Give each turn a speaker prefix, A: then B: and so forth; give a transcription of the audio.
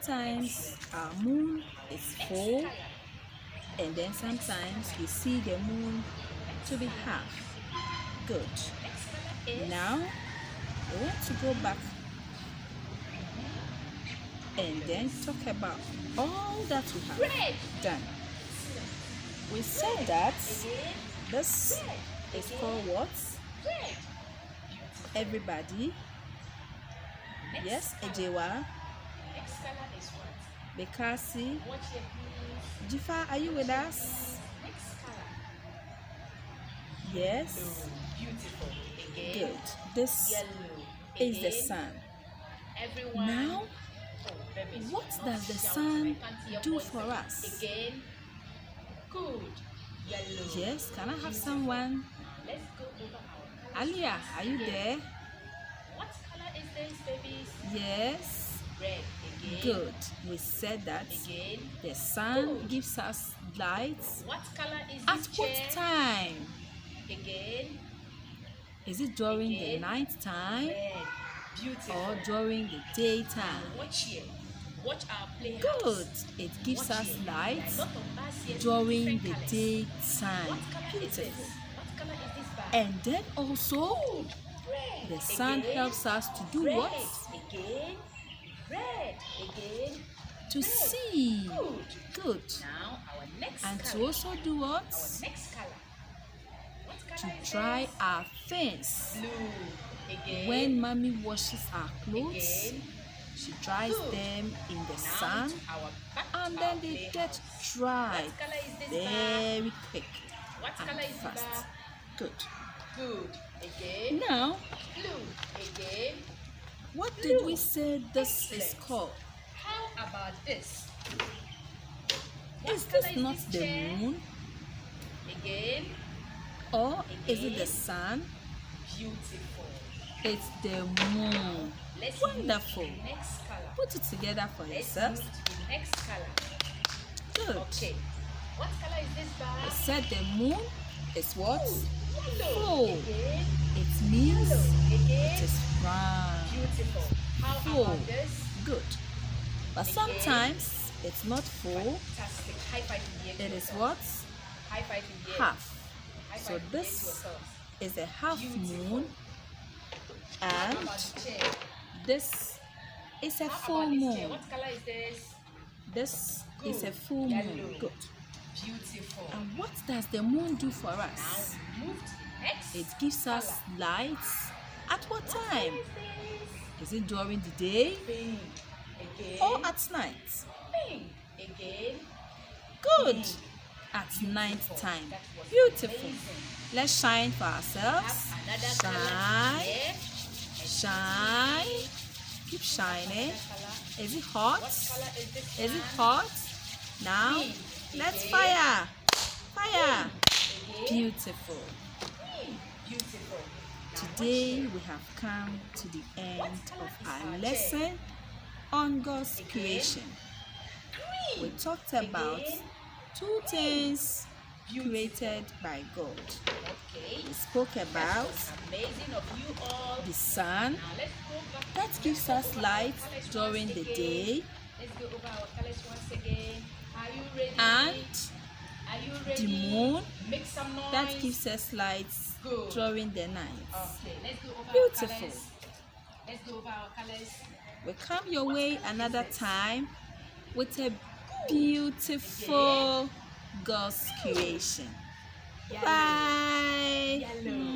A: sometimes our moon is full, and then sometimes we see the moon to be half. Good. Now we want to go back and then talk about all that we have done. We said that this is called what? Everybody. Yes, Ejewa. Bekasi. Jifa, are you with us? Yes. Good. This is the sun. Now, what does the sun do for us? Yes, can I have someone? Alia, are you there?
B: What color is this, babies?
A: Yes.
B: Red.
A: Good. We said that the sun gives us lights.
B: What color is
A: At
B: this
A: what
B: chair?
A: time?
B: Again.
A: Is it during the night time?
B: Red. Beautiful.
A: Or during the daytime?
B: Watch here. Watch our playhouse.
A: Good. It gives us lights during the daytime. Beautiful.
B: What color is this bar?
A: And then also,
B: Red.
A: the sun helps us to do
B: Red.
A: what?
B: Again. Red. Again.
A: To see. Good.
B: Now our next
A: And
B: color.
A: to also do what?
B: Our next color. What
A: To
B: color is
A: dry
B: this?
A: our things.
B: Blue. Again.
A: When mommy washes our clothes,
B: Again.
A: she dries them in the sun,
B: Our back
A: and
B: to
A: then
B: our
A: they
B: playhouse.
A: get dried
B: What color is this bar?
A: very quick
B: What color
A: and
B: is the
A: fast.
B: bar?
A: Good.
B: Good. Again.
A: Now,
B: Blue. Again.
A: what did we say this is called?
B: How about this? What
A: Is
B: color
A: this not the
B: chair?
A: moon?
B: Again.
A: Or is it the
B: Again.
A: sun?
B: Beautiful.
A: It's the moon.
B: Let's
A: Wonderful.
B: move to the next color.
A: Put it together for
B: Let's
A: yourselves.
B: move to the next color.
A: Good.
B: Okay. What color is this bar?
A: We said the moon is what?
B: Yellow.
A: Full.
B: Again.
A: It means
B: Again.
A: it is round.
B: Beautiful. How
A: Full.
B: about this?
A: Good. But
B: Again.
A: sometimes it's not full.
B: Fantastic. High five in the air.
A: It is what?
B: High five in the air.
A: Half.
B: High
A: So
B: five in the air to
A: this
B: yourselves.
A: is a half moon,
B: How
A: and
B: about the chair?
A: this is a
B: How
A: full
B: about this chair?
A: moon.
B: What color is this?
A: This is a
B: Good.
A: full moon.
B: Yellow.
A: Good.
B: Beautiful.
A: And what does the moon do for
B: Now
A: us?
B: we move to the next.
A: It gives us
B: color.
A: lights. At what
B: What
A: time?
B: color is
A: Is it during the day
B: this? Pink. Again.
A: or at night?
B: Pink. Again.
A: Good.
B: Pink.
A: At night time.
B: That was
A: Beautiful.
B: amazing.
A: Let's shine for ourselves.
B: Have another color
A: Shine.
B: here.
A: Shine. Keep shining.
B: Another color.
A: Is it hot?
B: What color is this
A: Is it
B: one?
A: hot? Now,
B: Green.
A: let's
B: Again.
A: fire. Fire.
B: Again.
A: Beautiful.
B: Green. Beautiful. Now
A: Today we have come to the end of our lesson on God's creation. We talked about two things created by God.
B: Okay.
A: We spoke about
B: Amazing of you all.
A: the sun
B: Now let's go back.
A: that gives us light during the day,
B: Let's go over our colors once again. Are you ready?
A: and
B: Are you ready?
A: the moon
B: Make some noise.
A: that gives us lights
B: Good.
A: during the night.
B: Okay, let's go over
A: Beautiful.
B: our colors. Let's go over our colors.
A: We come your way another time with a beautiful God's creation.
B: Yellow.
A: Bye.
B: Yellow.